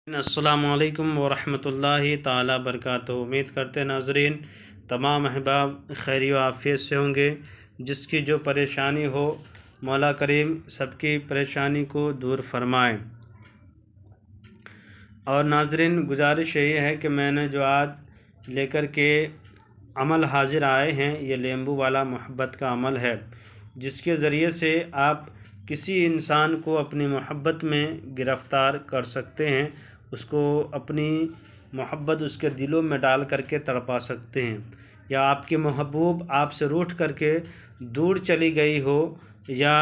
السلام علیکم ورحمۃ اللہ تعالیٰ وبرکاتہ۔ امید کرتے ہیں ناظرین تمام احباب خیری و عافیت سے ہوں گے۔ جس کی جو پریشانی ہو مولا کریم سب کی پریشانی کو دور فرمائے۔ اور ناظرین گزارش یہی ہے کہ میں نے جو آج لے کر کے عمل حاضر آئے ہیں، یہ لیمبو والا محبت کا عمل ہے، جس کے ذریعے سے آپ کسی انسان کو اپنی محبت میں گرفتار کر سکتے ہیں، اس کو اپنی محبت اس کے دلوں میں ڈال کر کے تڑپا سکتے ہیں، یا آپ کے محبوب آپ سے روٹھ کر کے دور چلی گئی ہو، یا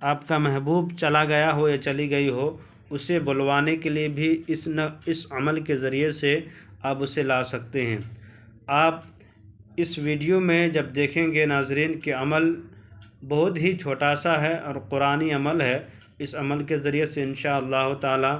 آپ کا محبوب چلا گیا ہو یا چلی گئی ہو، اسے بلوانے کے لیے بھی اس عمل کے ذریعے سے آپ اسے لا سکتے ہیں۔ آپ اس ویڈیو میں جب دیکھیں گے ناظرین کہ عمل بہت ہی چھوٹا سا ہے اور قرآنی عمل ہے، اس عمل کے ذریعے سے انشاءاللہ تعالی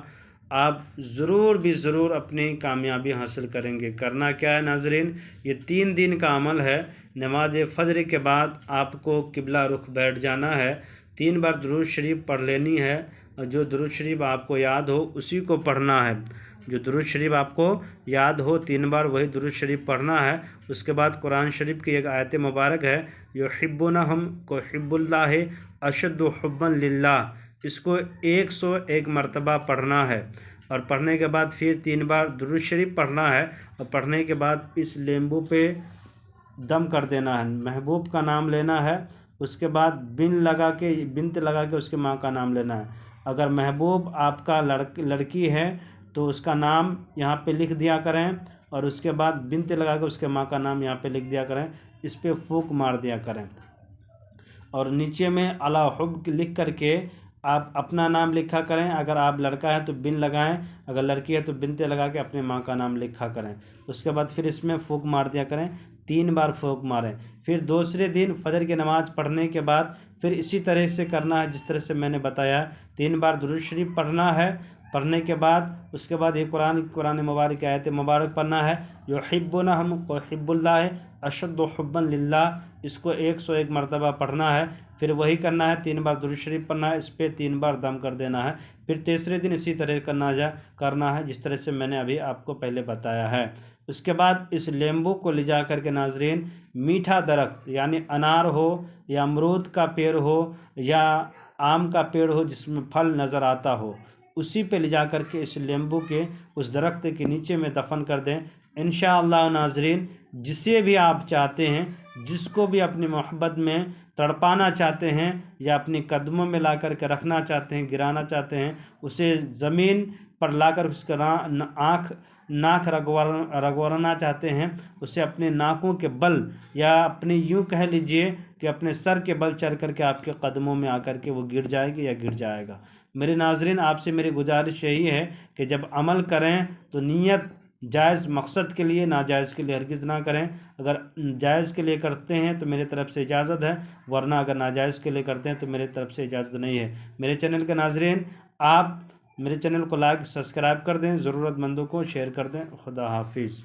آپ ضرور بھی ضرور اپنی کامیابی حاصل کریں گے۔ کرنا کیا ہے ناظرین، یہ 3 دن کا عمل ہے۔ نماز فجر کے بعد آپ کو قبلہ رخ بیٹھ جانا ہے، 3 بار درود شریف پڑھ لینی ہے، اور جو درود شریف آپ کو یاد ہو اسی کو پڑھنا ہے۔ جو درود شریف آپ کو یاد ہو 3 بار وہی درود شریف پڑھنا ہے۔ اس کے بعد قرآن شریف کی ایک آیت مبارک ہے، یحبونہم کحب اللہ اشد حبا للہ، اس کو 101 مرتبہ پڑھنا ہے، اور پڑھنے کے بعد پھر 3 بار درود شریف پڑھنا ہے، اور پڑھنے کے بعد اس لیمبو پہ دم کر دینا ہے، محبوب کا نام لینا ہے، اس کے بعد بنت لگا کے اس کے ماں کا نام لینا ہے۔ اگر محبوب آپ کا لڑکی ہے تو اس کا نام یہاں پہ لکھ دیا کریں، اور اس کے بعد بنت لگا کے اس کے ماں کا نام یہاں پہ لکھ دیا کریں، اس پہ پھونک مار دیا کریں، اور نیچے میں علی حب لکھ کر کے آپ اپنا نام لکھا کریں۔ اگر آپ لڑکا ہے تو بن لگائیں، اگر لڑکی ہے تو بنت لگا کے اپنے ماں کا نام لکھا کریں۔ اس کے بعد پھر اس میں پھونک مار دیا کریں، 3 بار پھونک ماریں۔ پھر دوسرے دن فجر کی نماز پڑھنے کے بعد پھر اسی طرح سے کرنا ہے جس طرح سے میں نے بتایا، 3 بار درود شریف پڑھنا ہے، پڑھنے کے بعد اس کے بعد یہ قرآن مبارک آیت مبارک پڑھنا ہے، یحبونہم کحب اللہ اشد حبا للہ، اس کو 101 مرتبہ پڑھنا ہے۔ پھر وہی کرنا ہے، 3 بار درود شریف پڑھنا ہے، اس پہ 3 بار دم کر دینا ہے۔ پھر تیسرے دن اسی طرح کرنا ہے جس طرح سے میں نے ابھی آپ کو پہلے بتایا ہے۔ اس کے بعد اس لیمبو کو لے جا کر کے ناظرین میٹھا درخت یعنی انار ہو یا امرود کا پیڑ ہو یا آم کا پیڑ ہو جس میں پھل نظر آتا ہو، اسی پہ لے جا کر کے اس لیمبو کے اس درخت کے نیچے میں دفن کر دیں۔ انشاءاللہ ناظرین جسے بھی آپ چاہتے ہیں، جس کو بھی اپنی محبت میں تڑپانا چاہتے ہیں یا اپنی قدموں میں لا کر کے رکھنا چاہتے ہیں، گرانا چاہتے ہیں، اسے زمین پر لا کر اس کا ناک رگڑنا چاہتے ہیں، اسے اپنے ناکوں کے بل یا اپنی یوں کہہ لیجئے کہ اپنے سر کے بل چڑھ کر کے آپ کے قدموں میں آ کر کے وہ گر جائے گی یا گر جائے گا۔ میرے ناظرین آپ سے میری گزارش یہی ہے کہ جب عمل کریں تو نیت جائز مقصد کے لیے، ناجائز کے لیے ہرگز نہ کریں۔ اگر جائز کے لیے کرتے ہیں تو میرے طرف سے اجازت ہے، ورنہ اگر ناجائز کے لیے کرتے ہیں تو میرے طرف سے اجازت نہیں ہے۔ میرے چینل کے ناظرین آپ میرے چینل کو لائک سبسکرائب کر دیں، ضرورت مندوں کو شیئر کر دیں۔ خدا حافظ۔